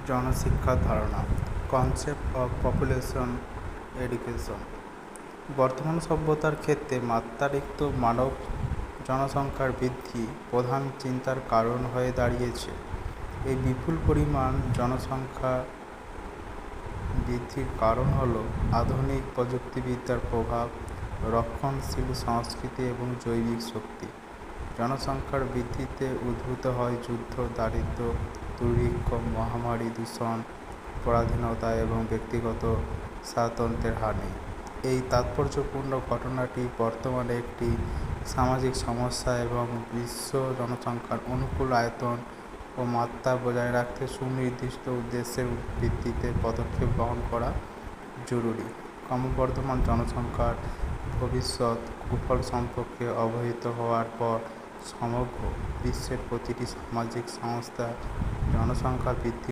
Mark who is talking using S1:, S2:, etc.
S1: জনশিক্ষার ধারণা, concept of population education. বর্তমান সভ্যতার ক্ষেত্রে মাত্রাতিরিক্ত মানব জনসংখ্যার বৃদ্ধি প্রধান চিন্তার কারণ হয়ে দাঁড়িয়েছে। এই বিপুল পরিমাণ জনসংখ্যা বৃদ্ধির কারণ হল আধুনিক প্রযুক্তিবিদ্যার প্রভাব, রক্ষণশীল সংস্কৃতি এবং জৈবিক শক্তি। জনসংখ্যার বৃদ্ধিতে উদ্ভূত হয় যুদ্ধ, দারিদ্র্য, দুর্ভিক্ষ, মহামারী, দূষণ, পরাধীনতা এবং ব্যক্তিগত স্বাতন্ত্র্যের হানি। এই তাৎপর্যপূর্ণ ঘটনাটি বর্তমানে একটি সামাজিক সমস্যা এবং বিশ্ব জনসংখ্যার অনুকূল আয়তন ও মাত্রা বজায় রাখতে সুনির্দিষ্ট উদ্দেশ্যের ভিত্তিতে পদক্ষেপ গ্রহণ করা জরুরি। ক্রমবর্ধমান জনসংখ্যার ভবিষ্যৎ কুফল সম্পর্কে অবহিত হওয়ার পর সমগ্র বিশ্বের প্রতিটি সামাজিক সংস্থা জনসংখ্যা বৃদ্ধি